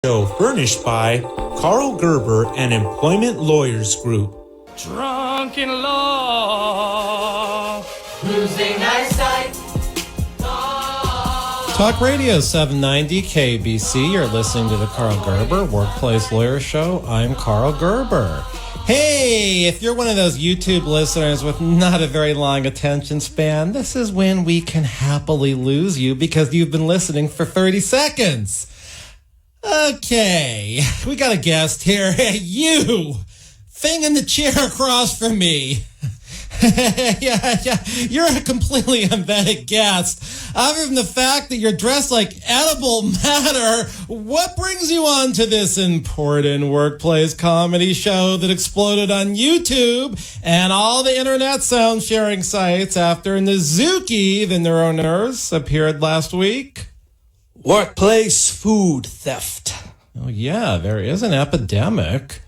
Show furnished by Karl Gerber and Employment Lawyers Group. Drunk in love, losing eyesight. Talk Radio 790 KABC. You're listening to the Karl Gerber Workplace Lawyer Show. I'm Karl Gerber. Hey, if you're one of those YouTube listeners with not a very long attention span, this is when we can happily lose you because you've been listening for 30 seconds. Okay, we got a guest here. Hey, you! Thing in the chair across from me. yeah, you're a completely unvetted guest. Other than the fact that you're dressed like edible matter, what brings you on to this important workplace comedy show that exploded on YouTube and all the internet sound sharing sites after Nizuki, the neuronurse, appeared last week? Workplace food theft. Oh, yeah, there is an epidemic.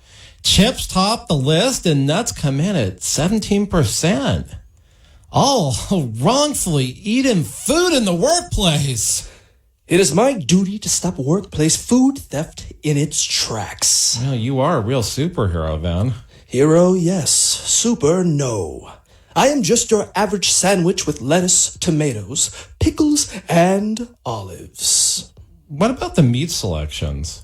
Chips top the list and nuts come in at 17%. All wrongfully eating food in the workplace. It is my duty to stop workplace food theft in its tracks. Well, you are a real superhero, then. Hero, yes. Super, no. I am just your average sandwich with lettuce, tomatoes, pickles, and olives. What about the meat selections?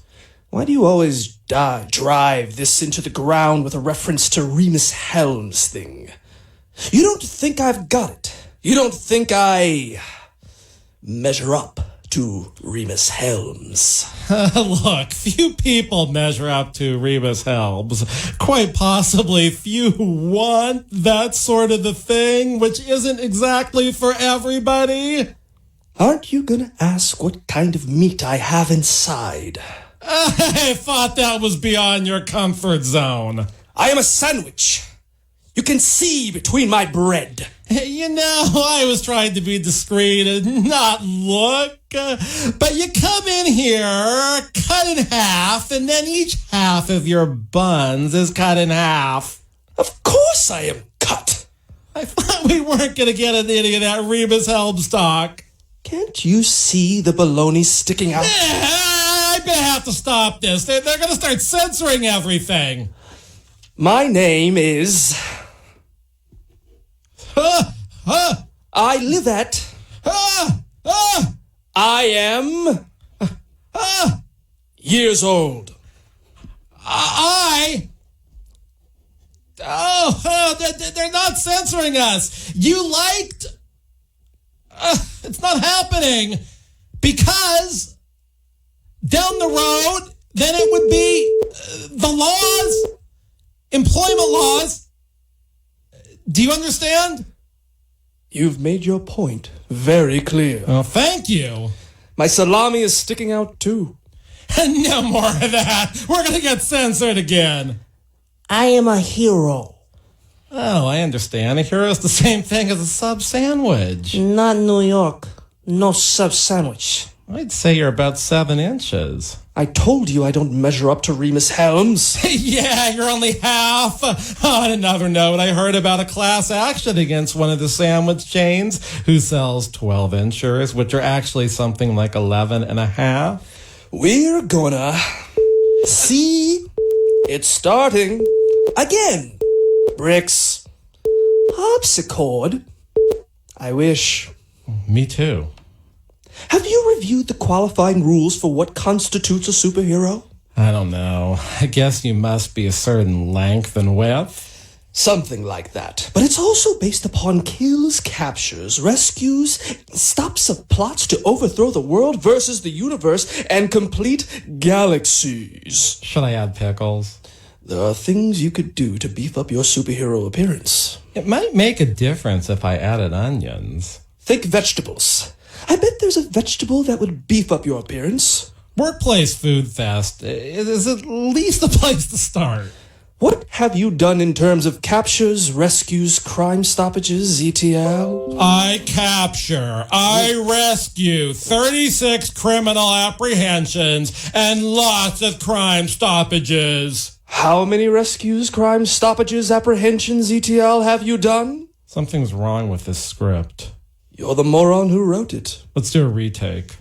Why do you always drive this into the ground with a reference to Rhemus Helms thing? You don't think I've got it. You don't think I measure up to Rhemus Helms. Look, few people measure up to Rhemus Helms. Quite possibly few want that sort of the thing, which isn't exactly for everybody. Aren't you gonna ask what kind of meat I have inside? I thought that was beyond your comfort zone. I am a sandwich. You can see between my bread. You know, I was trying to be discreet and not look. But you come in here, cut in half, and then each half of your buns is cut in half. Of course I am cut. I thought we weren't going to get any of that Rhemus Helms talk. Can't you see the baloney sticking out? I'm going to have to stop this. They're going to start censoring everything. My name is... I live at... I am... years old. They're not censoring us. You liked... it's not happening. Because down the road, then it would be the laws, employment laws. Do you understand? You've made your point very clear. Oh, thank you. My salami is sticking out too. No more of that. We're going to get censored again. I am a hero. Oh, I understand. A hero is the same thing as a sub sandwich. Not New York. No sub sandwich. I'd say you're about 7 inches. I told you I don't measure up to Rhemus Helms. Yeah, you're only half. On another note, I heard about a class action against one of the sandwich chains who sells 12 inchers, which are actually something like 11 and a half. We're gonna see it starting again. Bricks. Harpsichord. I wish. Me too. Have you reviewed the qualifying rules for what constitutes a superhero? I don't know. I guess you must be a certain length and width. Something like that. But it's also based upon kills, captures, rescues, stops of plots to overthrow the world versus the universe and complete galaxies. Should I add pickles? There are things you could do to beef up your superhero appearance. It might make a difference if I added onions. Think vegetables. I bet there's a vegetable that would beef up your appearance. Workplace Food Fest is at least a place to start. What have you done in terms of captures, rescues, crime stoppages, ETL? I capture, I rescue 36 criminal apprehensions and lots of crime stoppages. How many rescues, crime stoppages, apprehensions, ETL have you done? Something's wrong with this script. You're the moron who wrote it. Let's do a retake.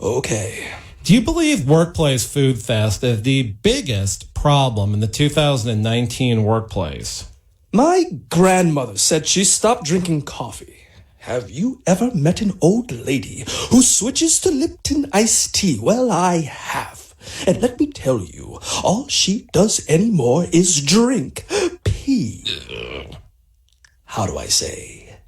Okay. Do you believe workplace food theft is the biggest problem in the 2019 workplace? My grandmother said she stopped drinking coffee. Have you ever met an old lady who switches to Lipton iced tea? Well, I have. And let me tell you, all she does anymore is drink. Pee. How do I say?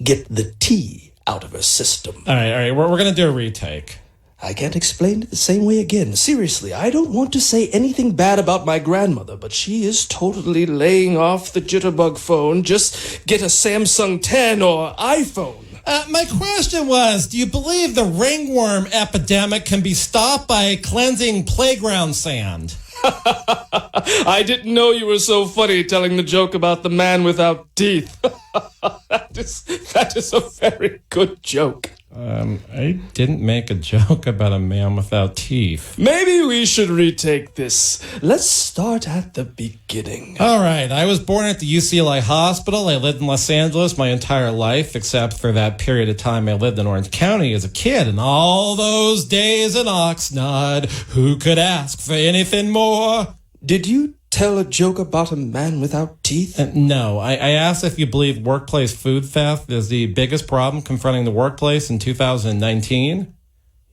Get the tea out of her system. All right. We're going to do a retake. I can't explain it the same way again. Seriously, I don't want to say anything bad about my grandmother, but she is totally laying off the jitterbug phone. Just get a Samsung 10 or iPhone. My question was, do you believe the ringworm epidemic can be stopped by cleansing playground sand? I didn't know you were so funny telling the joke about the man without teeth. That is a very good joke. I didn't make a joke about a man without teeth. Maybe we should retake this. Let's start at the beginning. All right. I was born at the UCLA hospital. I lived in Los Angeles my entire life, except for that period of time I lived in Orange County as a kid. And all those days in Oxnard, who could ask for anything more? Did you tell a joke about a man without teeth? No. I asked if you believe workplace food theft is the biggest problem confronting the workplace in 2019.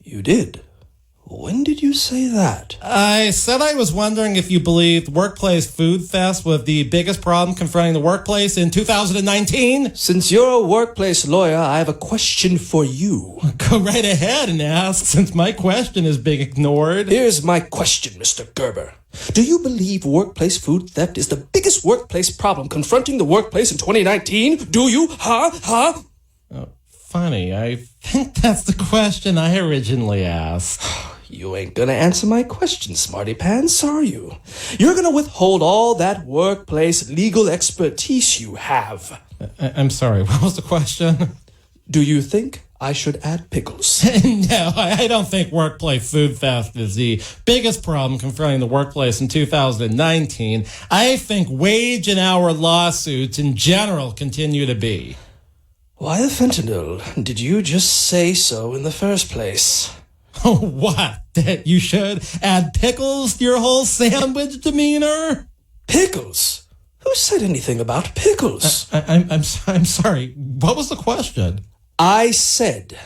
You did? When did you say that? I said I was wondering if you believed workplace food theft was the biggest problem confronting the workplace in 2019. Since you're a workplace lawyer, I have a question for you. Go right ahead and ask, since my question is being ignored. Here's my question, Mr. Gerber. Do you believe workplace food theft is the biggest workplace problem confronting the workplace in 2019? Do you? Huh? Funny, I think that's the question I originally asked. You ain't gonna answer my question, smarty pants, are you? You're gonna withhold all that workplace legal expertise you have. I'm sorry, what was the question? Do you think I should add pickles? No, I don't think workplace food theft is the biggest problem confronting the workplace in 2019. I think wage and hour lawsuits in general continue to be. Why the fentanyl? Did you just say so in the first place? Oh, what? That you should add pickles to your whole sandwich demeanor? Pickles? Who said anything about pickles? I'm sorry. What was the question? I said,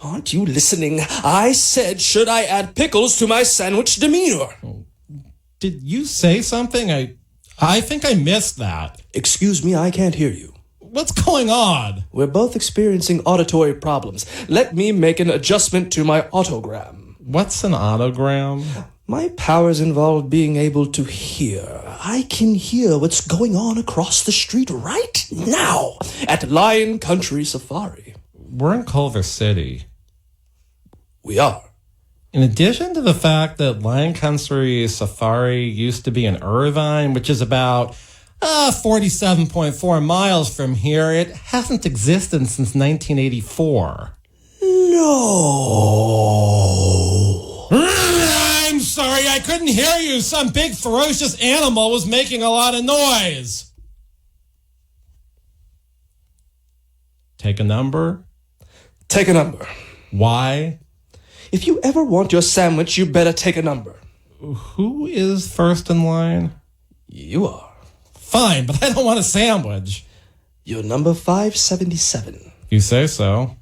aren't you listening? I said, should I add pickles to my sandwich demeanor? Did you say something? I think I missed that. Excuse me, I can't hear you. What's going on? We're both experiencing auditory problems. Let me make an adjustment to my autogram. What's an autogram? My powers involve being able to hear. I can hear what's going on across the street right now at Lion Country Safari. We're in Culver City. We are. In addition to the fact that Lion Country Safari used to be in Irvine, which is about 47.4 miles from here, it hasn't existed since 1984. No. I'm sorry, I couldn't hear you. Some big ferocious animal was making a lot of noise. Take a number? Take a number. Why? If you ever want your sandwich, you better take a number. Who is first in line? You are. Fine, but I don't want a sandwich. You're number 577. You say so.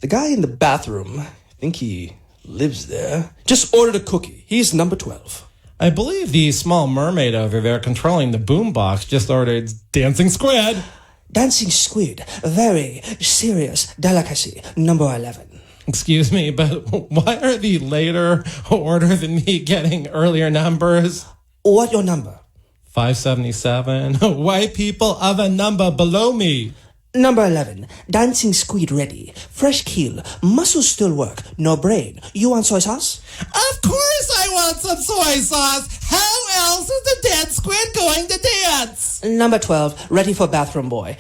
The guy in the bathroom, I think he lives there, just ordered a cookie. He's number 12. I believe the small mermaid over there controlling the boombox just ordered Dancing Squid. Dancing squid, very serious delicacy, number 11. Excuse me, but why are the later order than me getting earlier numbers? What your number? 577. White people have a number below me. Number 11, dancing squid ready. Fresh keel, muscles still work, no brain. You want soy sauce? Of course I want some soy sauce. How else is the dead squid going to dance? Number 12, ready for bathroom boy.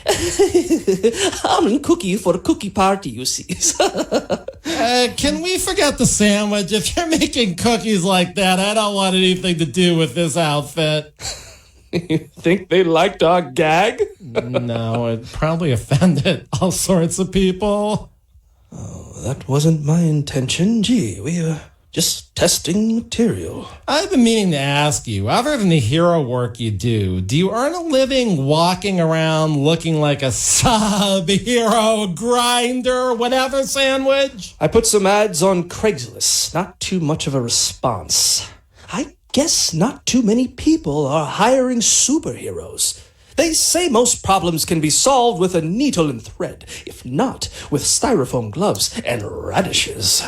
I'm in cookie for the cookie party, you see. Can we forget the sandwich? If you're making cookies like that, I don't want anything to do with this outfit. You think they liked our gag? No, it probably offended all sorts of people. Oh, that wasn't my intention. Gee, we Just testing material. I've been meaning to ask you, other than the hero work you do you earn a living walking around looking like a sub-hero grinder, whatever sandwich? I put some ads on Craigslist. Not too much of a response. I guess not too many people are hiring superheroes. They say most problems can be solved with a needle and thread, if not with styrofoam gloves and radishes.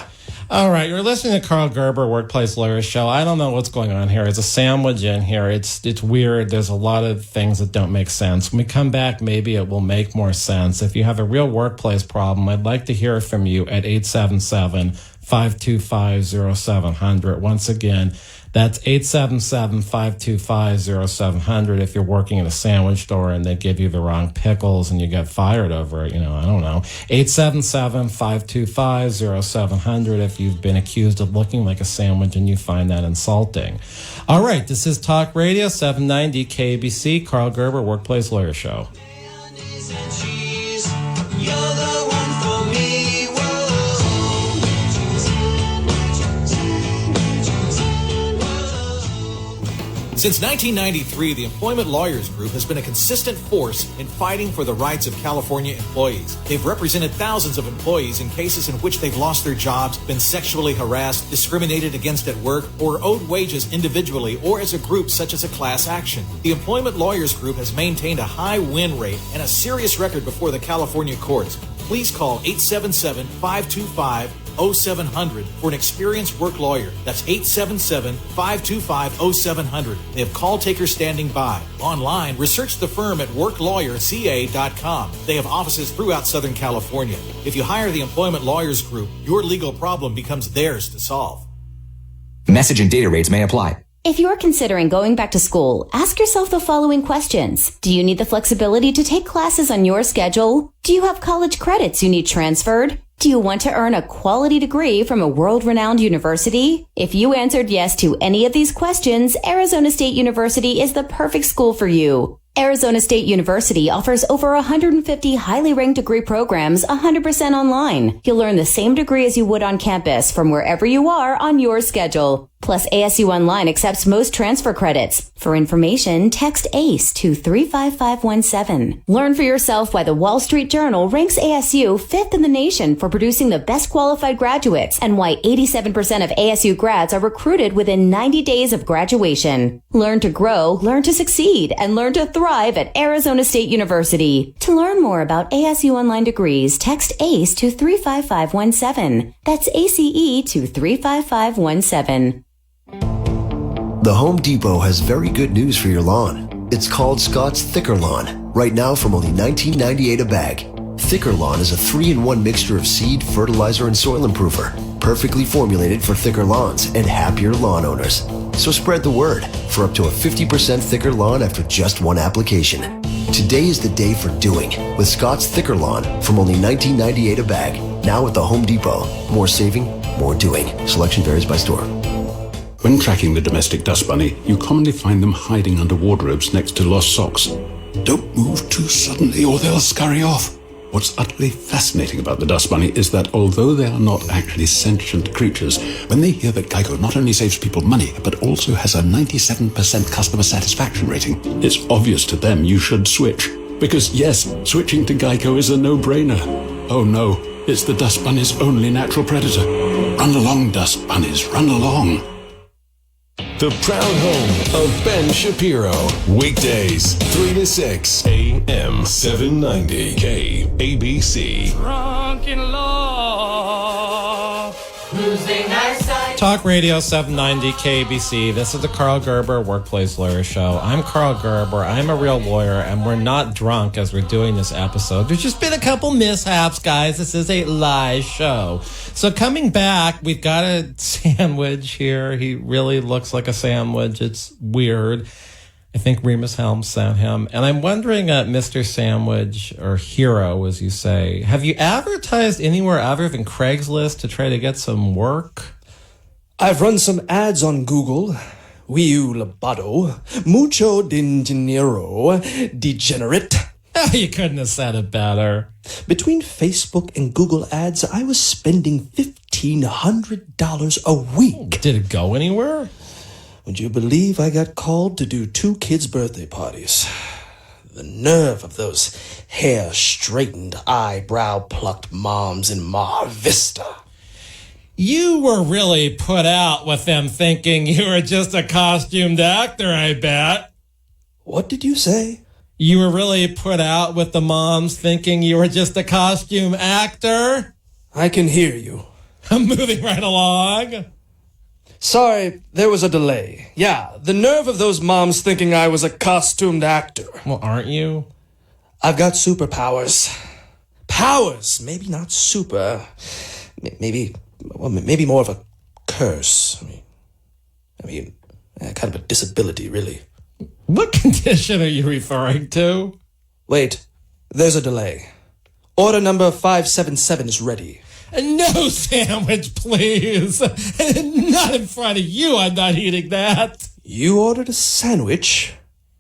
All right, you're listening to Karl Gerber, Workplace Lawyer Show. I don't know what's going on here. There's a sandwich in here. It's weird. There's a lot of things that don't make sense. When we come back, maybe it will make more sense. If you have a real workplace problem, I'd like to hear from you at 877-525-0700. Once again, that's 877-525-0700 if you're working in a sandwich store and they give you the wrong pickles and you get fired over it. I don't know. 877-525-0700 if you've been accused of looking like a sandwich and you find that insulting. All right, this is Talk Radio 790 KABC, Karl Gerber, Workplace Lawyer Show. Since 1993, the Employment Lawyers Group has been a consistent force in fighting for the rights of California employees. They've represented thousands of employees in cases in which they've lost their jobs, been sexually harassed, discriminated against at work, or owed wages individually or as a group such as a class action. The Employment Lawyers Group has maintained a high win rate and a serious record before the California courts. Please call 877-525-0700 for an experienced work lawyer. That's 877-525-0700. They have call takers standing by. Online, research the firm at worklawyerca.com. They have offices throughout Southern California. If you hire the Employment Lawyers Group, your legal problem becomes theirs to solve. Message and data rates may apply. If you're considering going back to school, ask yourself the following questions. Do you need the flexibility to take classes on your schedule? Do you have college credits you need transferred? Do you want to earn a quality degree from a world-renowned university? If you answered yes to any of these questions, Arizona State University is the perfect school for you. Arizona State University offers over 150 highly ranked degree programs 100% online. You'll learn the same degree as you would on campus from wherever you are on your schedule. Plus, ASU Online accepts most transfer credits. For information, text ACE to 35517. Learn for yourself why the Wall Street Journal ranks ASU 5th in the nation for producing the best qualified graduates and why 87% of ASU grads are recruited within 90 days of graduation. Learn to grow, learn to succeed, and learn to thrive at Arizona State University. To learn more about ASU Online degrees, text ACE to 35517. That's ACE to 35517. The Home Depot has very good news for your lawn. It's called Scott's Thicker Lawn. Right now from only $19.98 a bag. Thicker Lawn is a 3-in-1 mixture of seed, fertilizer, and soil improver. Perfectly formulated for thicker lawns and happier lawn owners. So spread the word for up to a 50% thicker lawn after just one application. Today is the day for doing with Scott's Thicker Lawn from only $19.98 a bag. Now at the Home Depot. More saving, more doing. Selection varies by store. When tracking the domestic dust bunny, you commonly find them hiding under wardrobes next to lost socks. Don't move too suddenly or they'll scurry off. What's utterly fascinating about the dust bunny is that although they are not actually sentient creatures, when they hear that Geico not only saves people money, but also has a 97% customer satisfaction rating, it's obvious to them you should switch. Because yes, switching to Geico is a no-brainer. Oh no, it's the dust bunny's only natural predator. Run along, dust bunnies, run along. The proud home of Ben Shapiro. Weekdays, 3 to 6 AM 790 KABC. Drunk in love, losing our sight. Talk Radio 790 KABC. This is the Karl Gerber Workplace Lawyer Show. I'm Karl Gerber. I'm a real lawyer, and we're not drunk as we're doing this episode. There's just been a couple mishaps, guys. This is a live show. So coming back, we've got a sandwich here. He really looks like a sandwich. It's weird. I think Rhemus Helms sent him. And I'm wondering, Mr. Sandwich, or Hero, as you say, have you advertised anywhere other than Craigslist to try to get some work? I've run some ads on Google. Wiu labado, mucho dinero, degenerate. You couldn't have said it better. Between Facebook and Google ads, I was spending $1,500 a week. Did it go anywhere? Would you believe I got called to do 2 kids' birthday parties? The nerve of those hair-straightened, eyebrow-plucked moms in Mar Vista. You were really put out with them thinking you were just a costumed actor, I bet. What did you say? You were really put out with the moms thinking you were just a costume actor? I can hear you. I'm moving right along. Sorry, there was a delay. Yeah, the nerve of those moms thinking I was a costumed actor. Well, aren't you? I've got superpowers. Powers, maybe not super. Maybe more of a curse. I mean, kind of a disability, really. What condition are you referring to? Wait, there's a delay. Order number 577 is ready. No sandwich, please. Not in front of you, I'm not eating that. You ordered a sandwich?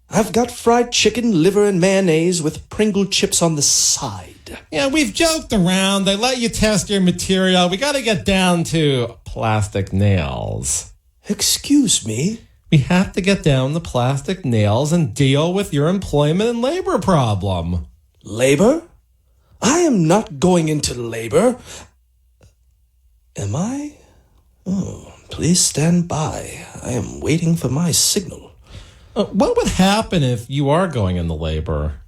I've got fried chicken, liver, and mayonnaise with Pringle chips on the side. Yeah, we've joked around. They let you test your material. We got to get down to plastic nails. Excuse me? We have to get down to plastic nails and deal with your employment and labor problem. Labor? I am not going into labor. Am I? Oh, please stand by. I am waiting for my signal. What would happen if you are going into labor?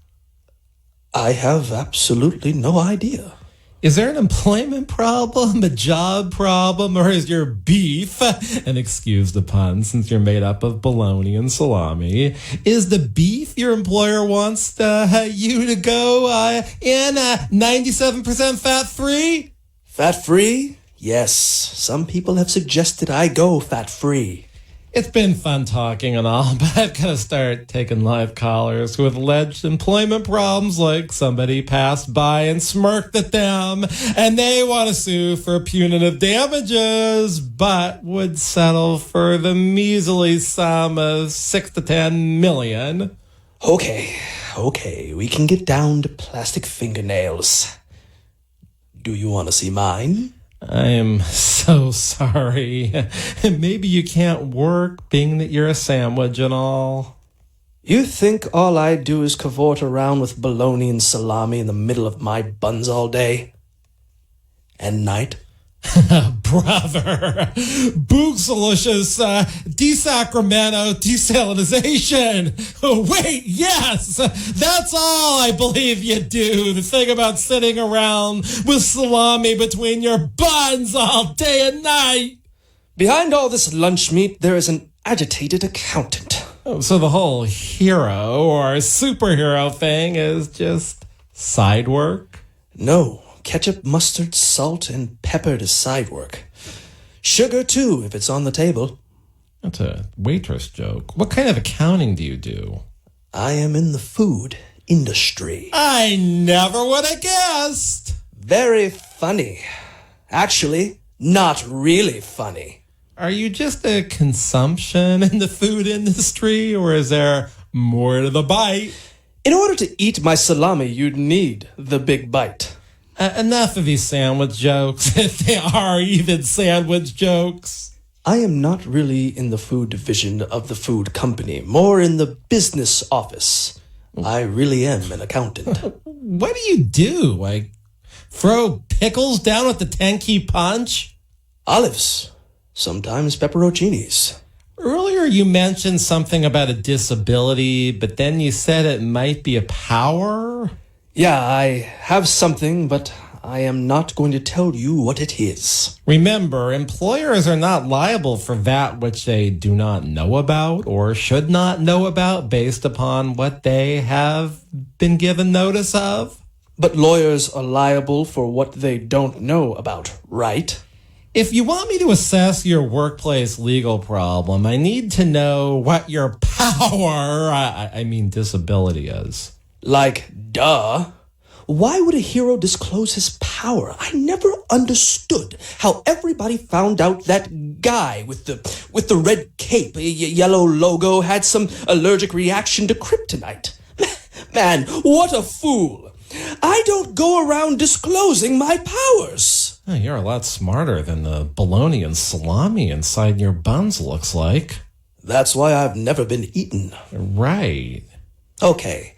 I have absolutely no idea. Is there an employment problem, a job problem, or is your beef, and excuse the pun since you're made up of bologna and salami, is the beef your employer wants you to go in 97% fat-free? Fat-free? Yes, some people have suggested I go fat-free. It's been fun talking and all, but I've got to start taking live callers with alleged employment problems, like somebody passed by and smirked at them, and they want to sue for punitive damages, but would settle for the measly sum of 6 to 10 million. Okay, we can get down to plastic fingernails. Do you want to see mine? I'm so sorry. Maybe you can't work being that you're a sandwich and all. You think all I do is cavort around with bologna and salami in the middle of my buns all day? And night? Brother, Boogsalicious desacramento desalinization. Oh, wait, yes, that's all I believe you do. The thing about sitting around with salami between your buns all day and night. Behind all this lunch meat, there is an agitated accountant. Oh, so the whole hero or superhero thing is just side work? No. Ketchup, mustard, salt, and pepper to side work. Sugar, too, if it's on the table. That's a waitress joke. What kind of accounting do you do? I am in the food industry. I never would have guessed. Very funny. Actually, not really funny. Are you just a consumption in the food industry, or is there more to the bite? In order to eat my salami, you'd need the big bite. Enough of these sandwich jokes, if they are even sandwich jokes. I am not really in the food division of the food company, more in the business office. I really am an accountant. What do you do? Like, throw pickles down with the 10-key punch? Olives. Sometimes pepperoncinis. Earlier you mentioned something about a disability, but then you said it might be a power? Yeah, I have something, but I am not going to tell you what it is. Remember, employers are not liable for that which they do not know about or should not know about based upon what they have been given notice of. But lawyers are liable for what they don't know about, right? If you want me to assess your workplace legal problem, I need to know what your power, I mean disability is. Like, duh. Why would a hero disclose his power? I never understood how everybody found out that guy with the red cape, yellow logo, had some allergic reaction to kryptonite. Man, what a fool. I don't go around disclosing my powers. Oh, you're a lot smarter than the bologna and salami inside your buns looks like. That's why I've never been eaten. Right. Okay.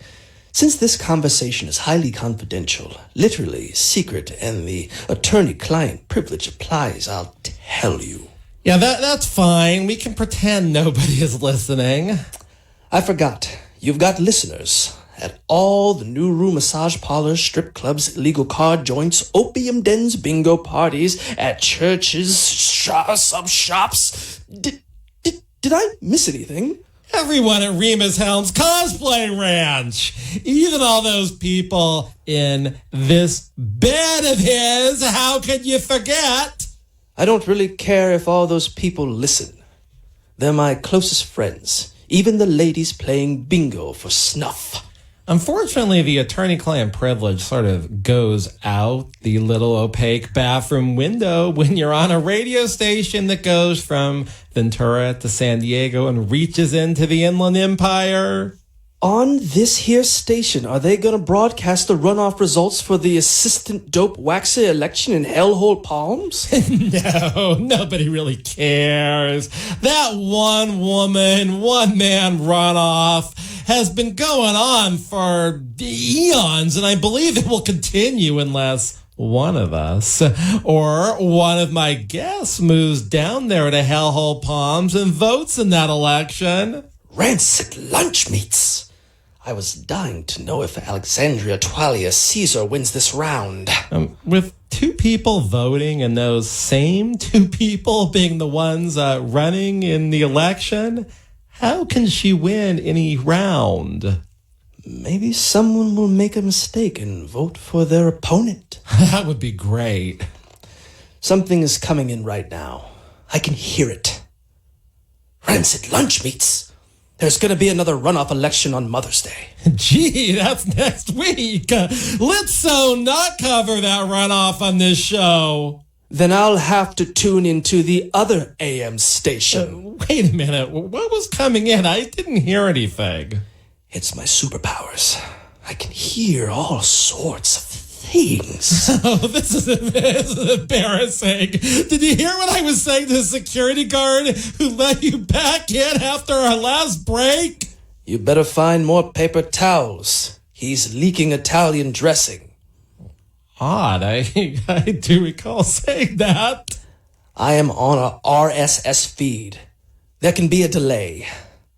Since this conversation is highly confidential, literally secret, and the attorney-client privilege applies, I'll tell you. Yeah, that's fine. We can pretend nobody is listening. I forgot. You've got listeners at all the new room massage parlors, strip clubs, illegal card joints, opium dens, bingo parties, at churches, some shops. Did I miss anything? Everyone at Rhemus Helms Cosplay Ranch. Even all those people in this bed of his. How could you forget? I don't really care if all those people listen. They're my closest friends. Even the ladies playing bingo for snuff. Unfortunately, the attorney-client privilege sort of goes out the little opaque bathroom window when you're on a radio station that goes from Ventura to San Diego and reaches into the Inland Empire. On this here station, are they going to broadcast the runoff results for the assistant dope waxer election in Hellhole Palms? No, nobody really cares. That one woman, one man runoff has been going on for eons, and I believe it will continue unless one of us or one of my guests moves down there to Hellhole Palms and votes in that election. Rancid lunch meats. I was dying to know if Alexandria Twalia Caesar wins this round. With two people voting and those same two people being the ones running in the election, how can she win any round? Maybe someone will make a mistake and vote for their opponent. That would be great. Something is coming in right now. I can hear it. Rancid lunch meats. There's going to be another runoff election on Mother's Day. Gee, that's next week. Let's so not cover that runoff on this show. Then I'll have to tune into the other AM station. Wait a minute. What was coming in? I didn't hear anything. It's my superpowers. I can hear all sorts of things. Oh, this is embarrassing. Did you hear what I was saying to the security guard who let you back in after our last break? You better find more paper towels. He's leaking Italian dressing. Odd. I do recall saying that. I am on a RSS feed. There can be a delay.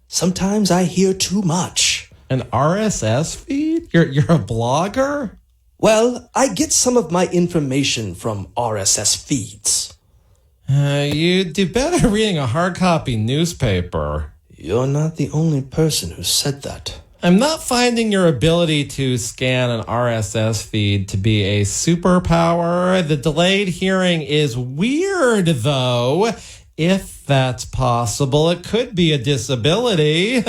Sometimes I hear too much. An RSS feed? You're a blogger? Well, I get some of my information from RSS feeds. You do better reading a hard copy newspaper. You're not the only person who said that. I'm not finding your ability to scan an RSS feed to be a superpower. The delayed hearing is weird, though. If that's possible, it could be a disability.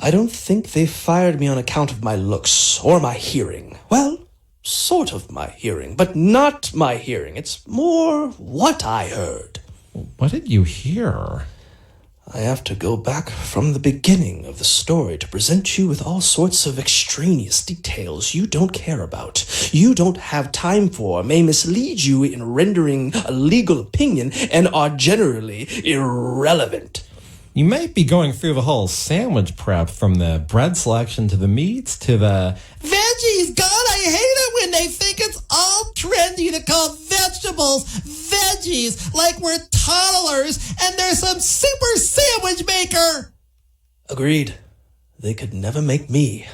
I don't think they fired me on account of my looks or my hearing. Well, sort of my hearing, but not my hearing. It's more what I heard. What did you hear? I have to go back from the beginning of the story to present you with all sorts of extraneous details you don't care about, you don't have time for, may mislead you in rendering a legal opinion, and are generally irrelevant. You might be going through the whole sandwich prep from the bread selection to the meats to the veggies. God, I hate it when they think it's all trendy to call vegetables veggies, like we're toddlers and there's some super sandwich maker. Agreed. They could never make me.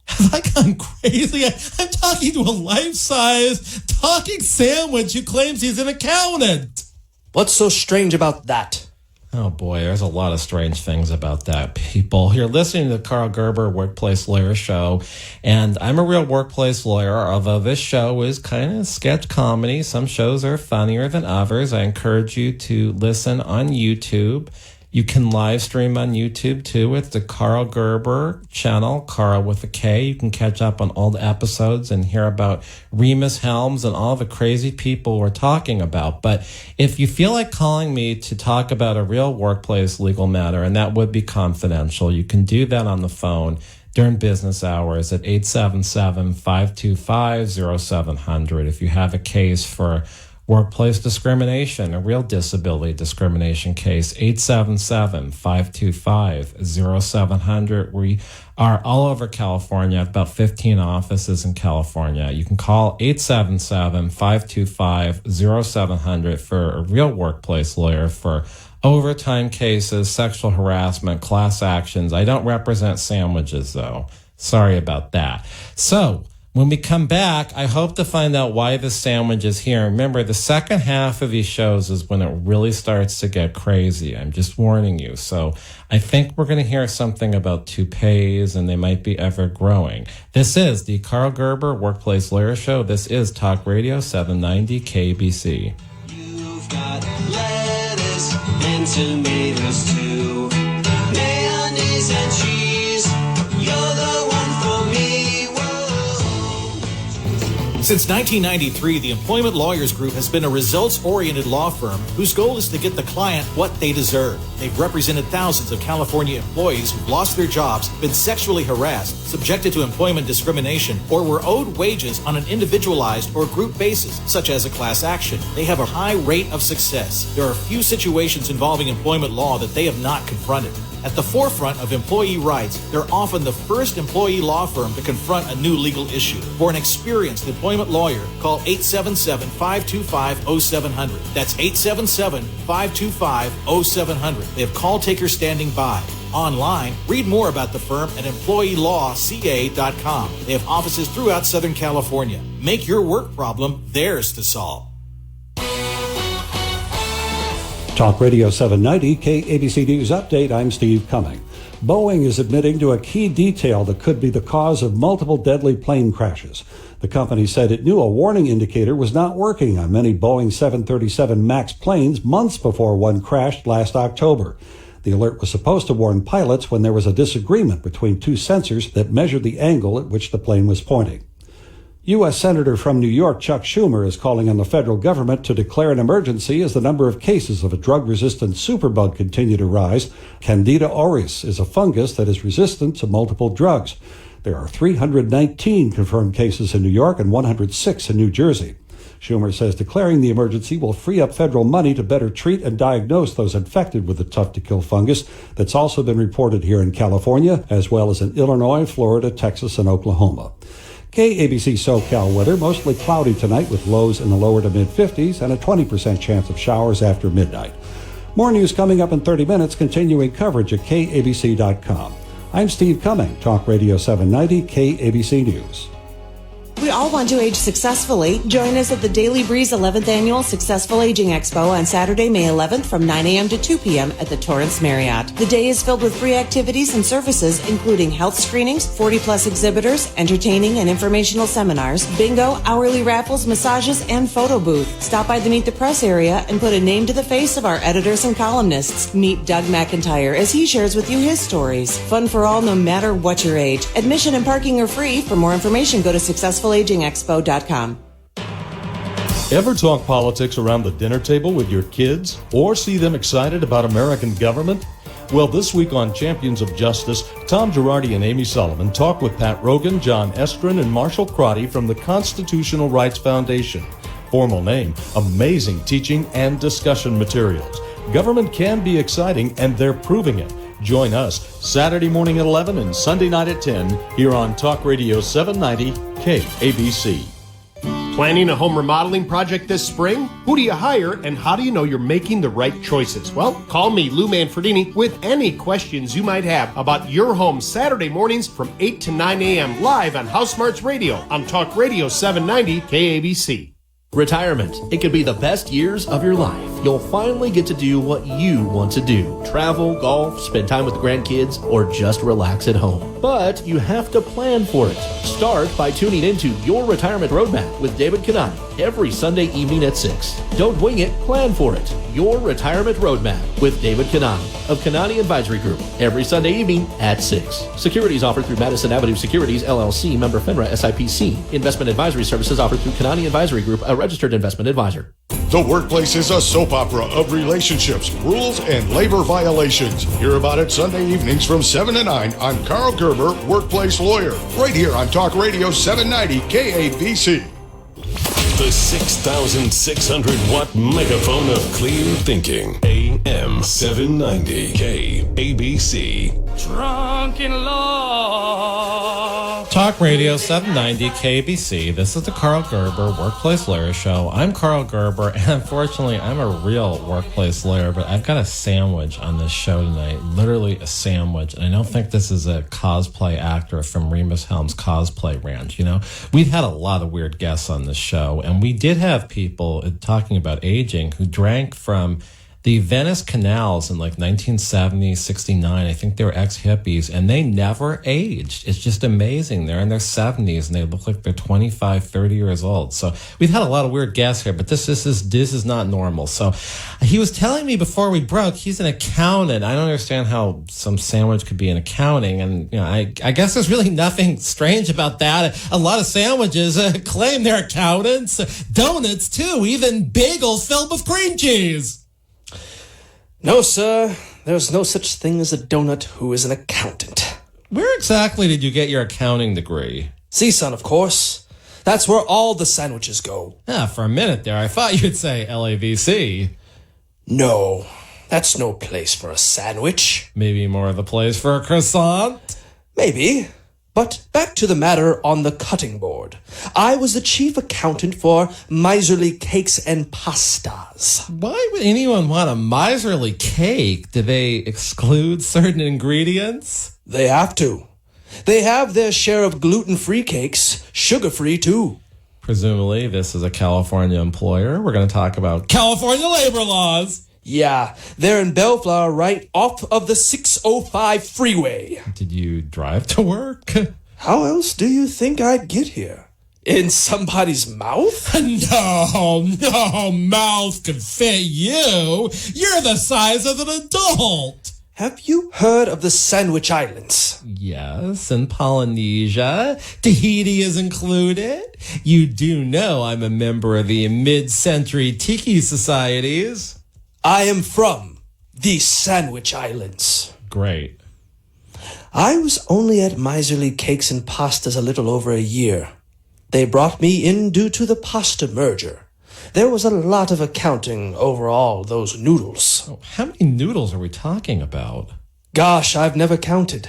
Have I gone crazy? I'm talking to a life-size talking sandwich who claims he's an accountant. What's so strange about that? Oh boy, there's a lot of strange things about that, people. You're listening to the Karl Gerber Workplace Lawyer Show, and I'm a real workplace lawyer, although this show is kind of sketch comedy. Some shows are funnier than others. I encourage you to listen on YouTube. You can live stream on YouTube, too, with the Karl Gerber channel, Karl with a K. You can catch up on all the episodes and hear about Rhemus Helms and all the crazy people we're talking about. But if you feel like calling me to talk about a real workplace legal matter, and that would be confidential, you can do that on the phone. during business hours at 877-525-0700 if you have a case for workplace discrimination, a real disability discrimination case. 877-525-0700. We are all over California. I have about 15 offices in California. You can call 877-525-0700 for a real workplace lawyer for overtime cases, sexual harassment, class actions. I don't represent sandwiches, though. Sorry about that. So, when we come back, I hope to find out why the sandwich is here. Remember, the second half of these shows is when it really starts to get crazy. I'm just warning you. So I think we're going to hear something about toupees, and they might be ever growing. This is the Karl Gerber Workplace Lawyer Show. This is Talk Radio 790 KABC. You've got lettuce and tomatoes too, mayonnaise and cheese. You're the one for me. Since 1993, the Employment Lawyers Group has been a results-oriented law firm whose goal is to get the client what they deserve. They've represented thousands of California employees who've lost their jobs, been sexually harassed, subjected to employment discrimination, or were owed wages on an individualized or group basis, such as a class action. They have a high rate of success. There are few situations involving employment law that they have not confronted. At the forefront of employee rights, they're often the first employee law firm to confront a new legal issue. For an experienced employment lawyer, call 877-525-0700. That's 877-525-0700. They have call takers standing by. Online, read more about the firm at employeelawca.com. They have offices throughout Southern California. Make your work problem theirs to solve. Talk Radio 790 KABC News Update. I'm Steve Cumming. Boeing is admitting to a key detail that could be the cause of multiple deadly plane crashes. The company said it knew a warning indicator was not working on many Boeing 737 MAX planes months before one crashed last October. The alert was supposed to warn pilots when there was a disagreement between two sensors that measured the angle at which the plane was pointing. U.S. Senator from New York Chuck Schumer is calling on the federal government to declare an emergency as the number of cases of a drug-resistant superbug continue to rise. Candida auris is a fungus that is resistant to multiple drugs. There are 319 confirmed cases in New York and 106 in New Jersey. Schumer says declaring the emergency will free up federal money to better treat and diagnose those infected with the tough-to-kill fungus that's also been reported here in California, as well as in Illinois, Florida, Texas, and Oklahoma. KABC SoCal weather, mostly cloudy tonight with lows in the lower to mid-50s and a 20% chance of showers after midnight. More news coming up in 30 minutes, continuing coverage at KABC.com. I'm Steve Cumming, Talk Radio 790 KABC News. We all want to age successfully. Join us at the Daily Breeze 11th Annual Successful Aging Expo on Saturday, May 11th from 9 a.m. to 2 p.m. at the Torrance Marriott. The day is filled with free activities and services, including health screenings, 40-plus exhibitors, entertaining and informational seminars, bingo, hourly raffles, massages, and photo booth. Stop by the Meet the Press area and put a name to the face of our editors and columnists. Meet Doug McIntyre as he shares with you his stories. Fun for all, no matter what your age. Admission and parking are free. For more information, go to successfulagingexpo.com. Ever talk politics around the dinner table with your kids or see them excited about American government? Well, this week on Champions of Justice, Tom Girardi and Amy Sullivan talk with Pat Rogan, John Estrin, and Marshall Crotty from the Constitutional Rights Foundation. Formal name, Amazing Teaching and Discussion Materials. Government can be exciting, and they're proving it. Join us Saturday morning at 11 and Sunday night at 10 here on Talk Radio 790 KABC. Planning a home remodeling project this spring? Who do you hire and how do you know you're making the right choices? Well, call me, Lou Manfredini, with any questions you might have about your home Saturday mornings from 8 to 9 a.m. live on House Smarts Radio on Talk Radio 790 KABC. Retirement. It could be the best years of your life. You'll finally get to do what you want to do. Travel, golf, spend time with the grandkids, or just relax at home. But you have to plan for it. Start by tuning into Your Retirement Roadmap with David Kanani every Sunday evening at 6. Don't wing it, plan for it. Your Retirement Roadmap with David Kanani of Kanani Advisory Group every Sunday evening at 6. Securities offered through Madison Avenue Securities, LLC, member FINRA SIPC. Investment advisory services offered through Kanani Advisory Group, a registered investment advisor. The workplace is a soap opera of relationships, rules, and labor violations. Hear about it Sunday evenings from 7 to 9 on Karl Gerber, Workplace Lawyer, right here on Talk Radio 790 KABC. The 6,600 watt megaphone of clear thinking. AM 790 KABC. Drunk in love. Talk Radio 790 KABC. This is the Karl Gerber Workplace Lawyer Show. I'm Karl Gerber, and unfortunately, I'm a real workplace lawyer, but I've got a sandwich on this show tonight. Literally a sandwich. And I don't think this is a cosplay actor from Rhemus Helms Cosplay Ranch. You know, we've had a lot of weird guests on this show, and we did have people talking about aging who drank from the Venice canals in like 1970, 69. I think they were ex-hippies, and they never aged. It's just amazing. They're in their 70s, and they look like they're 25, 30 years old. So we've had a lot of weird guests here, but this is not normal. So he was telling me before we broke, he's an accountant. I don't understand how some sandwich could be in accounting, and you know, I guess there's really nothing strange about that. A lot of sandwiches claim they're accountants. Donuts, too, even bagels filled with cream cheese. No, sir. There's no such thing as a donut who is an accountant. Where exactly did you get your accounting degree? CSUN, of course. That's where all the sandwiches go. Yeah, for a minute there, I thought you'd say LAVC. No, that's no place for a sandwich. Maybe more of a place for a croissant? Maybe. But back to the matter on the cutting board. I was the chief accountant for Miserly Cakes and Pastas. Why would anyone want a miserly cake? Do they exclude certain ingredients? They have to. They have their share of gluten-free cakes, sugar-free too. Presumably, this is a California employer. We're going to talk about California labor laws. Yeah, they're in Bellflower right off of the 605 freeway. Did you drive to work? How else do you think I'd get here? In somebody's mouth? No mouth could fit you. You're the size of an adult. Have you heard of the Sandwich Islands? Yes, in Polynesia. Tahiti is included. You do know I'm a member of the mid-century tiki societies. I am from the Sandwich Islands. Great. I was only at Miserly Cakes and Pastas a little over a year. They brought me in due to the pasta merger. There was a lot of accounting over all those noodles. Oh, how many noodles are we talking about? Gosh, I've never counted.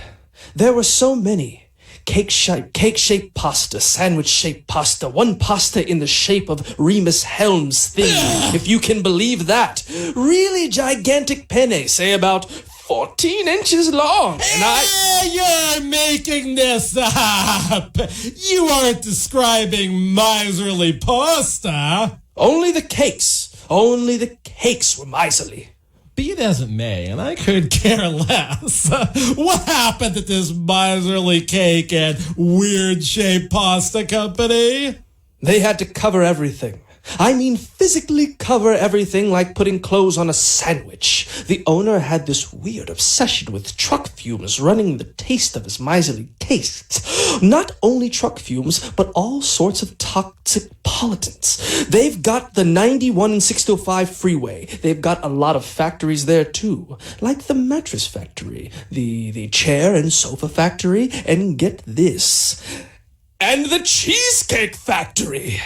There were so many. Cake-shaped pasta, sandwich-shaped pasta, one pasta in the shape of Rhemus Helms thing, if you can believe that. Really gigantic penne, say about 14 inches long. You're making this up. You aren't describing miserly pasta. Only the cakes were miserly. Be it as it may, and I could care less. What happened at this miserly cake and weird-shaped pasta company? They had to cover everything. I mean, physically cover everything like putting clothes on a sandwich. The owner had this weird obsession with truck fumes running the taste of his miserly cakes. Not only truck fumes, but all sorts of toxic pollutants. They've got the 91 and 605 freeway. They've got a lot of factories there too, like the mattress factory, the chair and sofa factory, and get this, and the cheesecake factory.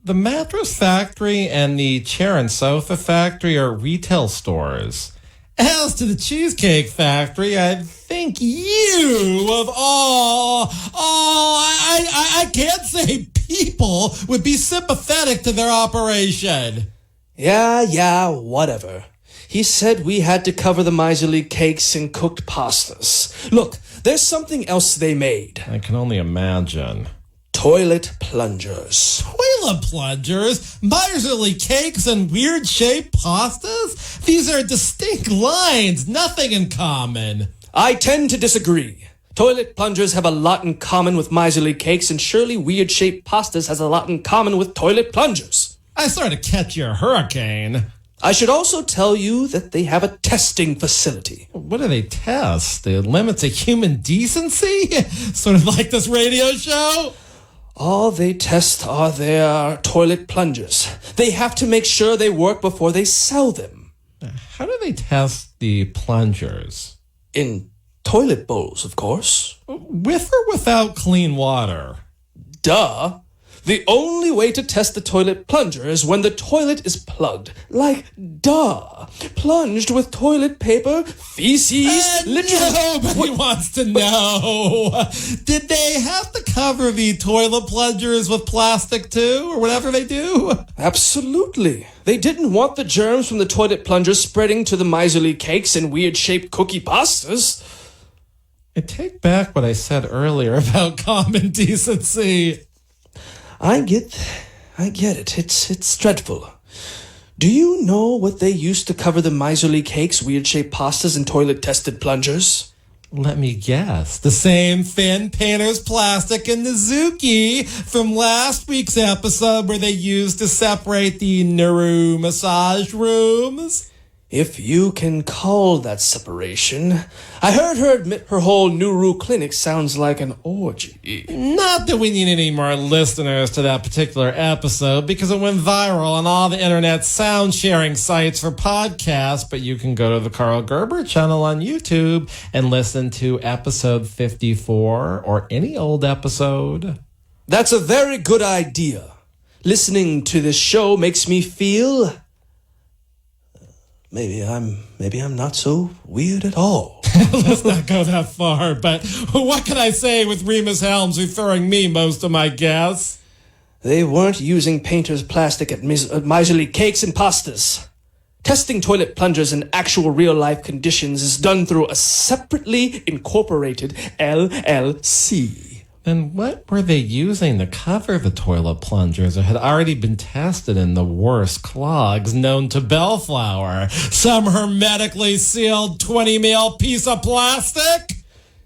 The mattress factory and the chair and sofa factory are retail stores. As to the cheesecake factory, I think you of all I can't say people would be sympathetic to their operation. Yeah, whatever. He said we had to cover the miserly cakes and cooked pastas. Look, there's something else they made. I can only imagine. Toilet plungers. Toilet plungers? Miserly cakes and weird-shaped pastas? These are distinct lines, nothing in common. I tend to disagree. Toilet plungers have a lot in common with miserly cakes, and surely weird-shaped pastas has a lot in common with toilet plungers. I sort of catch your hurricane. I should also tell you that they have a testing facility. What do they test? The limits of human decency? Sort of like this radio show? All they test are their toilet plungers. They have to make sure they work before they sell them. How do they test the plungers? In toilet bowls, of course. With or without clean water? Duh. The only way to test the toilet plunger is when the toilet is plugged. Like, duh. Plunged with toilet paper, feces, literally. Nobody wants to know. Did they have to cover the toilet plungers with plastic too, or whatever they do? Absolutely. They didn't want the germs from the toilet plungers spreading to the Miserly Cakes and weird-shaped cookie pastas. I take back what I said earlier about common decency. I get it. It's dreadful. Do you know what they used to cover the Miserly Cakes, weird-shaped pastas, and toilet-tested plungers? Let me guess. The same thin painter's plastic and Nizuki from last week's episode where they used to separate the Naru massage rooms? If you can call that separation. I heard her admit her whole Nuru clinic sounds like an orgy. Not that we need any more listeners to that particular episode because it went viral on all the internet sound sharing sites for podcasts, but you can go to the Karl Gerber channel on YouTube and listen to episode 54 or any old episode. That's a very good idea. Listening to this show makes me feel... Maybe I'm not so weird at all. Let's not go that far, but what can I say with Rhemus Helms referring me most of my guests? They weren't using painter's plastic at Miserly Cakes and pastas. Testing toilet plungers in actual real-life conditions is done through a separately incorporated LLC. Then what were they using to cover the toilet plungers that had already been tested in the worst clogs known to Bellflower? Some hermetically sealed 20 mil piece of plastic?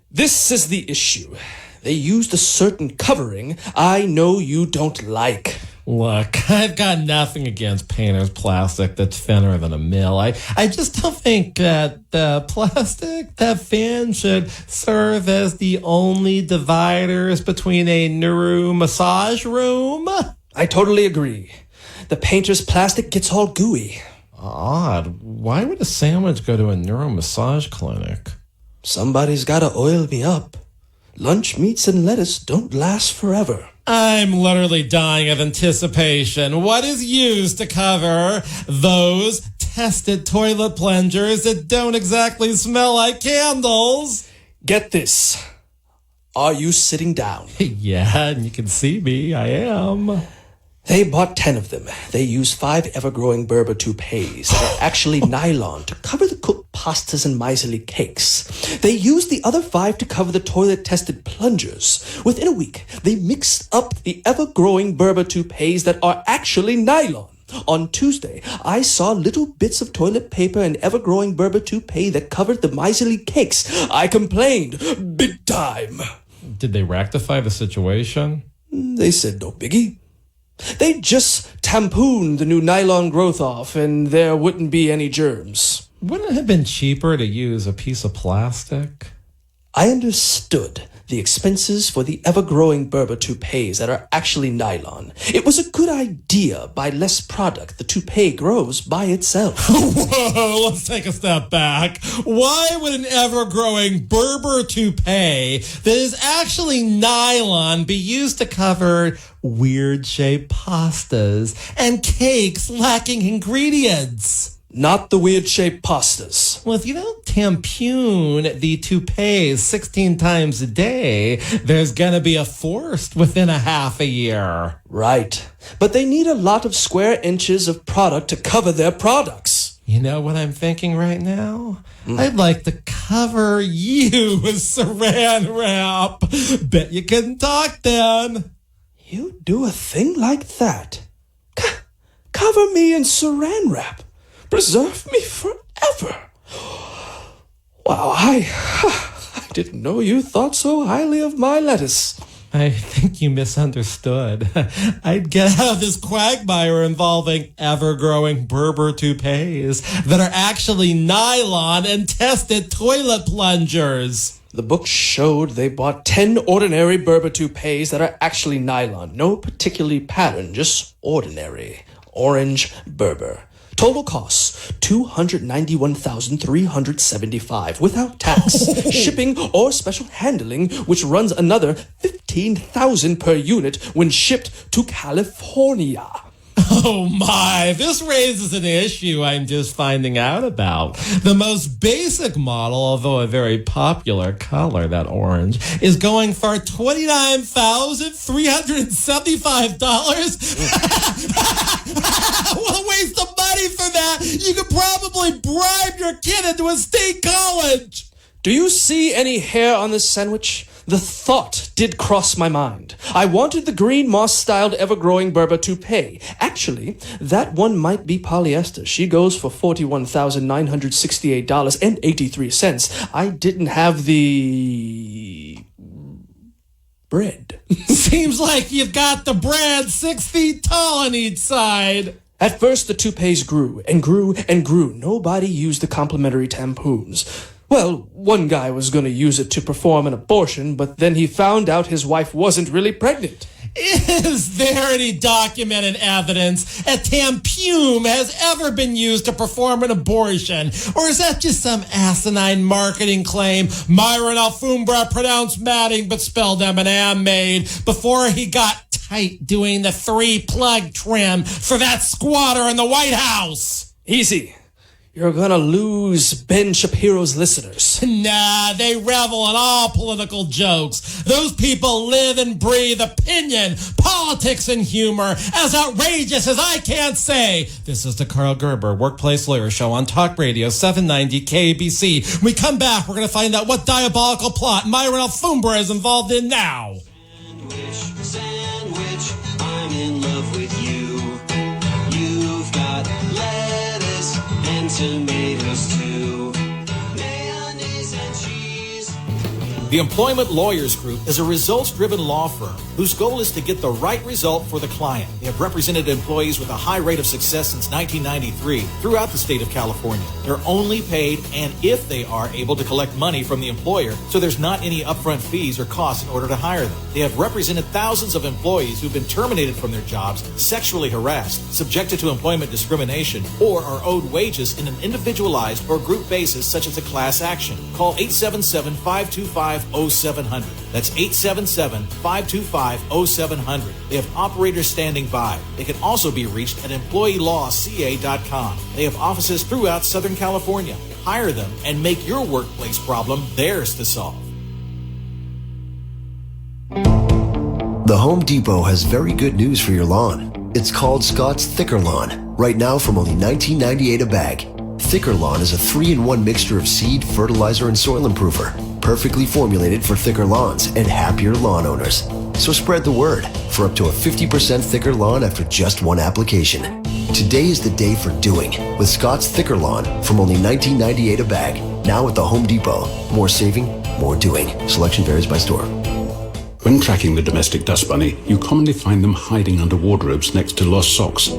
This is the issue. They used a certain covering I know you don't like. Look, I've got nothing against painter's plastic that's thinner than a mill. I just don't think that the plastic, that fin, should serve as the only dividers between a Naru massage room. I totally agree. The painter's plastic gets all gooey. Odd. Why would a sandwich go to a neuro massage clinic? Somebody's gotta oil me up. Lunch meats and lettuce don't last forever. I'm literally dying of anticipation. What is used to cover those tested toilet plungers that don't exactly smell like candles? Get this. Are you sitting down? Yeah, and you can see me. I am. They bought 10 of them. They used 5 ever-growing berber toupees that are actually nylon to cover the cooked pastas and Miserly Cakes. They used the other 5 to cover the toilet-tested plungers. Within a week, they mixed up the ever-growing berber toupees that are actually nylon. On Tuesday, I saw little bits of toilet paper and ever-growing berber toupee that covered the Miserly Cakes. I complained big time. Did they rectify the situation? They said no biggie. They just tampooned the new nylon growth off and there wouldn't be any germs. Wouldn't it have been cheaper to use a piece of plastic? I understood the expenses for the ever-growing berber toupees that are actually nylon. It was a good idea. Buy less product. The toupee grows by itself. Whoa, let's take a step back. Why would an ever-growing berber toupee that is actually nylon be used to cover weird-shaped pastas and cakes lacking ingredients? Not the weird-shaped pastas. Well, if you don't tampoon the toupees 16 times a day, there's gonna be a forced within a half a year. Right. But they need a lot of square inches of product to cover their products. You know what I'm thinking right now? I'd like to cover you with saran wrap. Bet you couldn't talk then. You do a thing like that? Cover me in saran wrap. Preserve me forever. Wow, I didn't know you thought so highly of my lettuce. I think you misunderstood. I'd get out of this quagmire involving ever-growing berber toupees that are actually nylon and tested toilet plungers. The book showed they bought 10 ordinary Berber toupees that are actually nylon. No particular pattern, just ordinary. Orange Berber. Total costs $291,375 without tax, shipping, or special handling, which runs another $15,000 per unit when shipped to California. Oh my, this raises an issue I'm just finding out about. The most basic model, although a very popular color, that orange, is going for $29,375. What a waste of money for that. You could probably bribe your kid into a state college. Do you see any hair on this sandwich? The thought did cross my mind. I wanted the green moss-styled ever-growing Berber toupee. Actually, that one might be polyester. She goes for $41,968.83. I didn't have the bread. Seems like you've got the bread 6 feet tall on each side. At first, the toupees grew and grew and grew. Nobody used the complimentary tampons. Well, one guy was going to use it to perform an abortion, but then he found out his wife wasn't really pregnant. Is there any documented evidence a tampon has ever been used to perform an abortion? Or is that just some asinine marketing claim Myron Alfombra pronounced matting but spelled M&M made before he got tight doing the 3-plug trim for that squatter in the White House? Easy. You're gonna lose Ben Shapiro's listeners. Nah, they revel in all political jokes. Those people live and breathe opinion, politics, and humor as outrageous as I can't say. This is the Karl Gerber Workplace Lawyer Show on Talk Radio 790 KABC. When we come back, we're going to find out what diabolical plot Myron Alfombra is involved in now. Sandwich, I'm in love with you. You've got lettuce and tomatoes too. Mayonnaise and cheese. The Employment Lawyers Group is a results-driven law firm whose goal is to get the right result for the client. They have represented employees with a high rate of success since 1993 throughout the state of California. They're only paid and if they are able to collect money from the employer, so there's not any upfront fees or costs in order to hire them. They have represented thousands of employees who've been terminated from their jobs, sexually harassed, subjected to employment discrimination, or are owed wages in an individualized or group basis such as a class action. Call 877-525-0700. That's 877-525-0700. They have operators standing by. They can also be reached at employeelawca.com. They have offices throughout Southern California. Hire them and make your workplace problem theirs to solve. The Home Depot has very good news for your lawn. It's called Scott's Thicker Lawn. Right now from only $19.98 a bag. Thicker Lawn is a 3-in-1 mixture of seed, fertilizer, and soil improver. Perfectly formulated for thicker lawns and happier lawn owners. So spread the word for up to a 50% thicker lawn after just one application. Today is the day for doing with Scott's Thicker Lawn from only $19.98 a bag. Now at the Home Depot. More saving, more doing. Selection varies by store. When tracking the domestic dust bunny, you commonly find them hiding under wardrobes next to lost socks.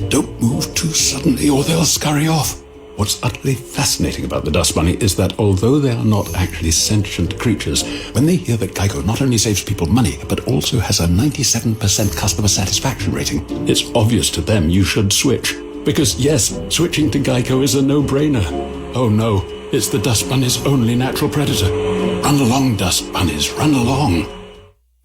Don't move too suddenly or they'll scurry off. What's utterly fascinating about the dust bunny is that although they are not actually sentient creatures, when they hear that Geico not only saves people money, but also has a 97% customer satisfaction rating, it's obvious to them you should switch. Because yes, switching to Geico is a no-brainer. Oh no, it's the dust bunny's only natural predator. Run along, dust bunnies, run along.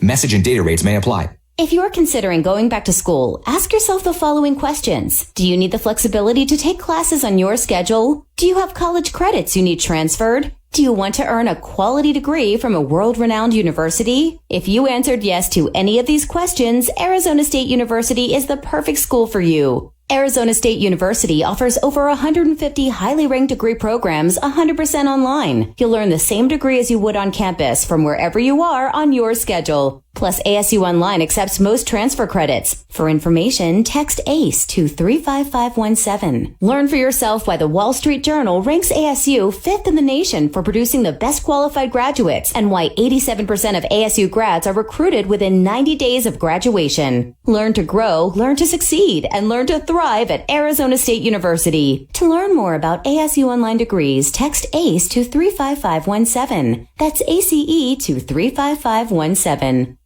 Message and data rates may apply. If you're considering going back to school, ask yourself the following questions. Do you need the flexibility to take classes on your schedule? Do you have college credits you need transferred? Do you want to earn a quality degree from a world-renowned university? If you answered yes to any of these questions, Arizona State University is the perfect school for you. Arizona State University offers over 150 highly ranked degree programs 100% online. You'll learn the same degree as you would on campus from wherever you are on your schedule. Plus, ASU Online accepts most transfer credits. For information, text ACE to 35517. Learn for yourself why the Wall Street Journal ranks ASU 5th in the nation for producing the best qualified graduates and why 87% of ASU grads are recruited within 90 days of graduation. Learn to grow, learn to succeed, and learn to thrive at Arizona State University. To learn more about ASU Online degrees, text ACE to 35517. That's ACE to 35517.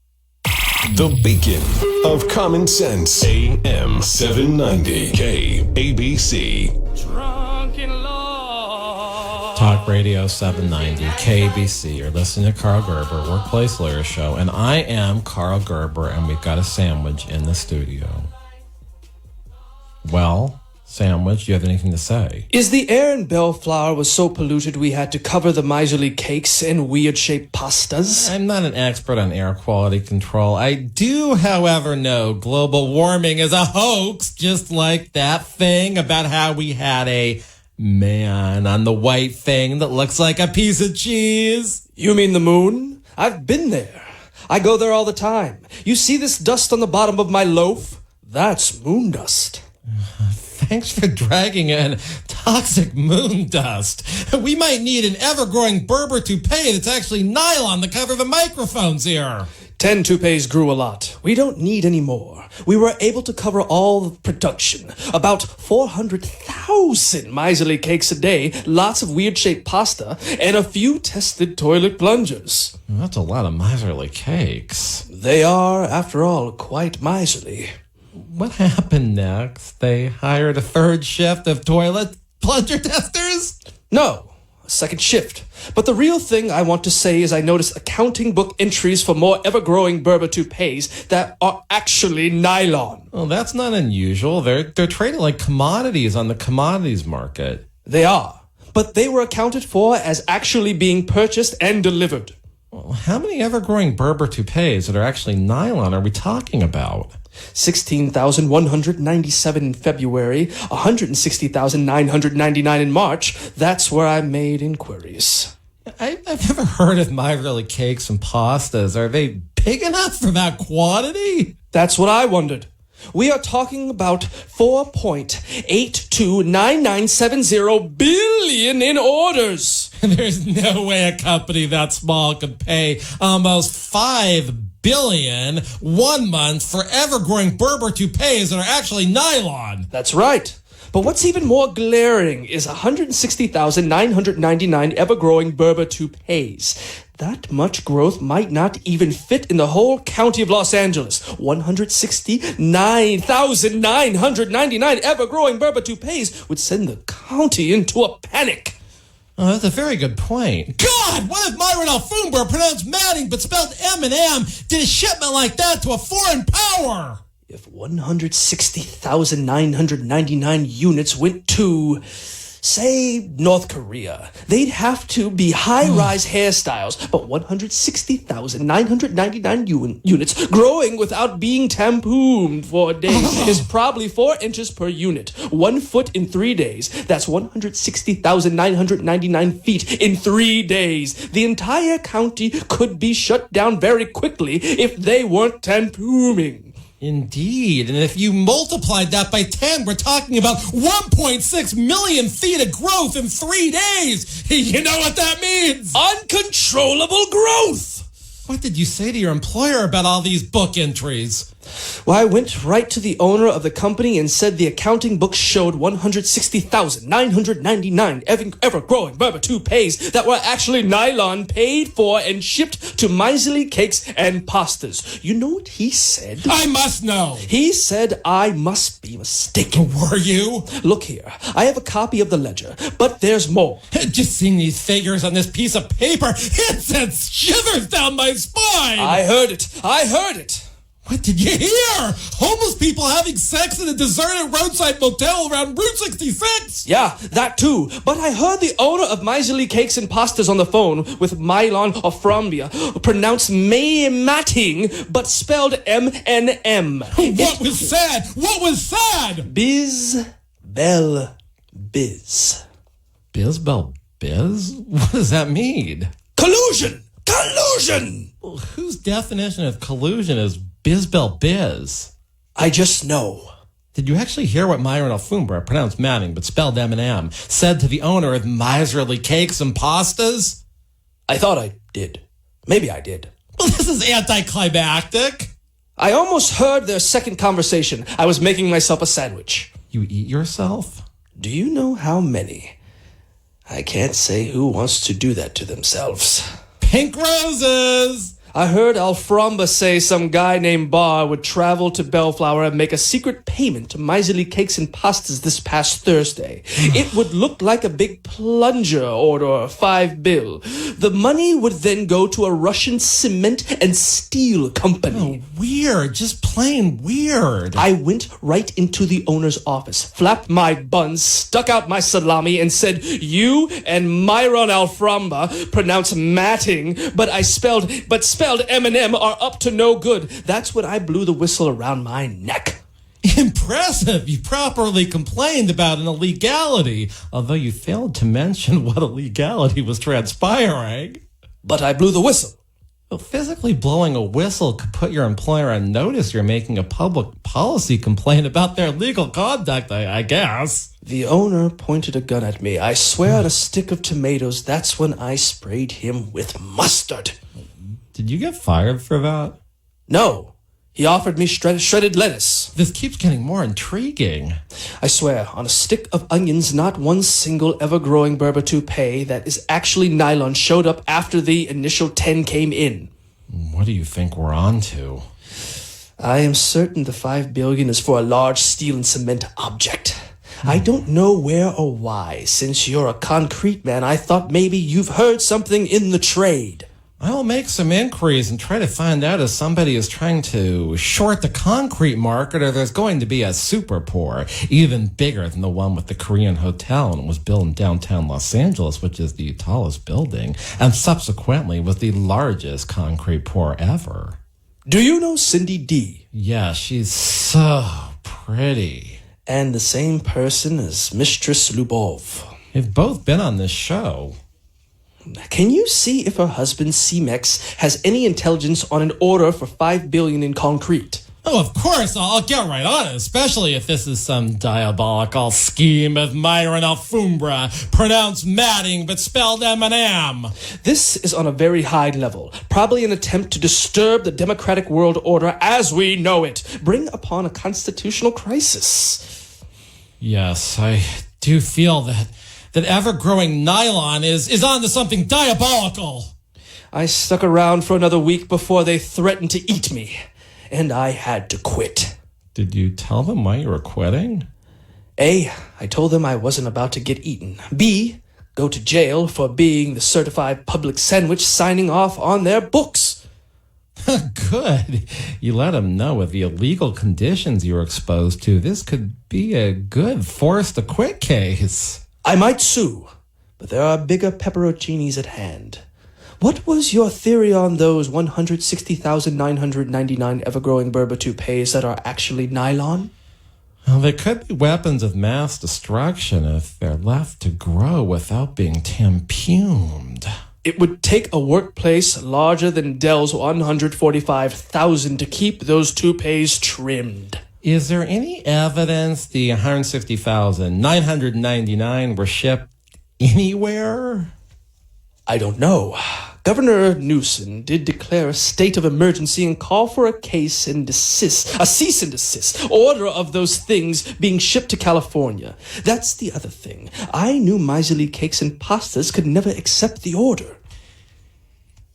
The beacon of common sense. AM 790 KABC. Talk Radio 790 KABC. You're listening to Karl Gerber, Workplace Lawyer Show, and I am Karl Gerber, and we've got a sandwich in the studio. Well, Sandwich, do you have anything to say? Is the air in Bellflower was so polluted we had to cover the Miserly Cakes in weird-shaped pastas? I'm not an expert on air quality control. I do, however, know global warming is a hoax, just like that thing about how we had a man on the white thing that looks like a piece of cheese. You mean the moon? I've been there. I go there all the time. You see this dust on the bottom of my loaf? That's moon dust. Thanks for dragging in toxic moon dust. We might need an ever-growing Berber toupee that's actually nylon to cover the microphones here. 10 toupees grew a lot. We don't need any more. We were able to cover all the production. About 400,000 Miserly Cakes a day, lots of weird-shaped pasta, and a few Tested Toilet Plungers. That's a lot of Miserly Cakes. They are, after all, quite miserly. What happened next? They hired a third shift of toilet plunger testers? No, a second shift. But the real thing I want to say is I noticed accounting book entries for more ever-growing Berber toupees that are actually nylon. Well, that's not unusual. They're traded like commodities on the commodities market. They are, but they were accounted for as actually being purchased and delivered. Well, how many ever-growing Berber toupees that are actually nylon are we talking about? 16,197 in February, 160,999 in March. That's where I made inquiries. I've never heard of Miserly Cakes and pastas. Are they big enough for that quantity? That's what I wondered. We are talking about 4.829970 billion in orders. There's no way a company that small could pay almost $5 billion 1 month for ever-growing Berber toupees that are actually nylon. That's right. But what's even more glaring is 160,999 ever-growing Berber toupees. That much growth might not even fit in the whole county of Los Angeles. 169,999 ever-growing Berber toupees would send the county into a panic. Oh, that's a very good point. God, what if Myron Alfombra, pronounced Manning but spelled M&M, did a shipment like that to a foreign power? If 160,999 units went to, say, North Korea, they'd have to be high-rise hairstyles, but 160,999 units growing without being tampooned for a day is probably 4 inches per unit. 1 foot in 3 days. That's 160,999 feet in 3 days. The entire county could be shut down very quickly if they weren't tampooming. Indeed, and if you multiplied that by 10, we're talking about 1.6 million feet of growth in 3 days. You know what that means? Uncontrollable growth! What did you say to your employer about all these book entries? Well, I went right to the owner of the company and said the accounting books showed 160,999 ever-growing Berber toupees that were actually nylon, paid for and shipped to Miserly Cakes and pastas. You know what he said? I must know. He said I must be mistaken. Were you? Look here. I have a copy of the ledger, but there's more. Just seeing these figures on this piece of paper, it sends shivers down my spine. I heard it. I heard it. What did you hear? Homeless people having sex in a deserted roadside motel around Route 66? Yeah, that too. But I heard the owner of Miserly Cakes and Pastas on the phone with Myron Alfombra, pronounced Matting, but spelled M-N-M. What was said? What was said? Biz, Bell, Biz. Biz, Bell, Biz? What does that mean? Collusion! Collusion! Well, whose definition of collusion is Bizbel Biz? I just know. Did you actually hear what Myron Alfombra, pronounced Manning but spelled M&M, said to the owner of Miserly Cakes and Pastas? I thought I did. Maybe I did. Well, this is anticlimactic. I almost heard their second conversation. I was making myself a sandwich. You eat yourself? Do you know how many? I can't say who wants to do that to themselves. Pink roses! I heard Alfombra say some guy named Barr would travel to Bellflower and make a secret payment to Miserly Cakes and Pastas this past Thursday. It would look like a big plunger order, $5 bill. The money would then go to a Russian cement and steel company. Oh, weird. Just plain weird. I went right into the owner's office, flapped my buns, stuck out my salami, and said, "You and Myron Alfombra pronounce matting, but spelled M&M are up to no good." That's when I blew the whistle around my neck. Impressive. You properly complained about an illegality, although you failed to mention what illegality was transpiring. But I blew the whistle. Well, physically blowing a whistle could put your employer on notice you're making a public policy complaint about their legal conduct, I guess. The owner pointed a gun at me. I swear on a stick of tomatoes, that's when I sprayed him with mustard. Did you get fired for that? No. He offered me shredded lettuce. This keeps getting more intriguing. I swear, on a stick of onions, not one single ever-growing berber toupee that is actually nylon showed up after the initial 10 came in. What do you think we're on to? I am certain the $5 billion is for a large steel and cement object. I don't know where or why. Since you're a concrete man, I thought maybe you've heard something in the trade. I'll make some inquiries and try to find out if somebody is trying to short the concrete market or there's going to be a super pour, even bigger than the one with the Korean hotel and was built in downtown Los Angeles, which is the tallest building, and subsequently was the largest concrete pour ever. Do you know Cindy D? Yeah, she's so pretty. And the same person as Mistress Lubov. They've both been on this show. Can you see if her husband, C-Mex, has any intelligence on an order for $5 billion in concrete? Oh, of course. I'll get right on it, especially if this is some diabolical scheme of Myron Alfombra, pronounced matting but spelled M&M. This is on a very high level, probably an attempt to disturb the democratic world order as we know it, bring upon a constitutional crisis. Yes, I do feel that ever-growing nylon is onto something diabolical. I stuck around for another week before they threatened to eat me, and I had to quit. Did you tell them why you were quitting? A, I told them I wasn't about to get eaten. B, go to jail for being the certified public sandwich signing off on their books. Good. You let them know with the illegal conditions you were exposed to. This could be a good forced to quit case. I might sue, but there are bigger pepperoncinis at hand. What was your theory on those 160,999 ever-growing berber toupees that are actually nylon? Well, they could be weapons of mass destruction if they're left to grow without being tampumed. It would take a workplace larger than Dell's 145,000 to keep those toupees trimmed. Is there any evidence the 160,999 were shipped anywhere? I don't know. Governor Newsom did declare a state of emergency and call for a cease and desist order of those things being shipped to California. That's the other thing. I knew Miserly Cakes and Pastas could never accept the order.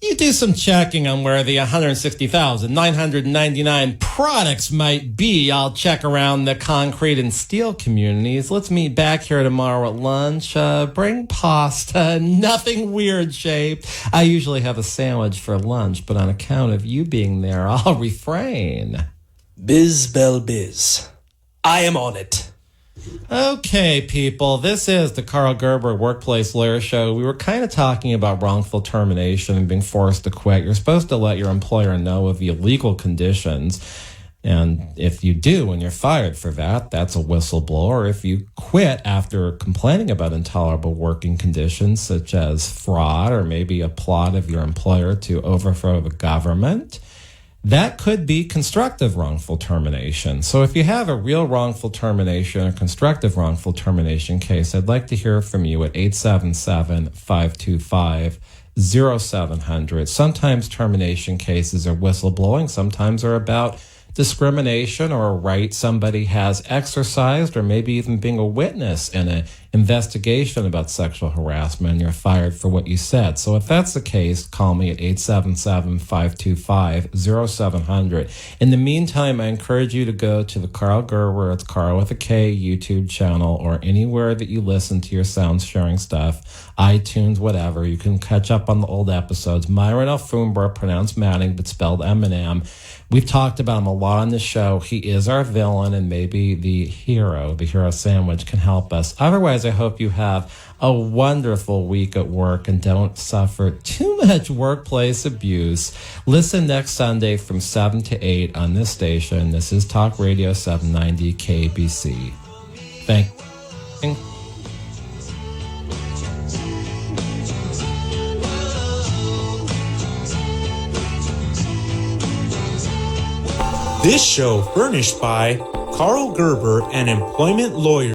You do some checking on where the 160,999 products might be. I'll check around the concrete and steel communities. Let's meet back here tomorrow at lunch. Bring pasta, nothing weird shaped. I usually have a sandwich for lunch, but on account of you being there, I'll refrain. Biz bell biz. I am on it. Okay, people, this is the Karl Gerber Workplace Lawyer Show. We were kind of talking about wrongful termination and being forced to quit. You're supposed to let your employer know of the illegal conditions. And if you do and you're fired for that, that's a whistleblower. If you quit after complaining about intolerable working conditions, such as fraud or maybe a plot of your employer to overthrow the government, that could be constructive wrongful termination. So if you have a real wrongful termination or constructive wrongful termination case, I'd like to hear from you at 877-525-0700. Sometimes termination cases are whistleblowing. Sometimes are about discrimination or a right somebody has exercised, or maybe even being a witness in an investigation about sexual harassment and you're fired for what you said. So if that's the case, call me at 877-525-0700. In the meantime, I encourage you to go to the Karl Gerber, it's Karl with a K, YouTube channel, or anywhere that you listen to your sounds sharing stuff, iTunes, whatever. You can catch up on the old episodes. Myron Alfombra, pronounced Manning, but spelled Eminem. We've talked about him a lot on the show. He is our villain, and maybe the hero sandwich can help us. Otherwise, I hope you have a wonderful week at work and don't suffer too much workplace abuse. Listen next Sunday from 7 to 8 on this station. This is Talk Radio 790 KABC. Thank you. This show furnished by Karl Gerber, an employment lawyer.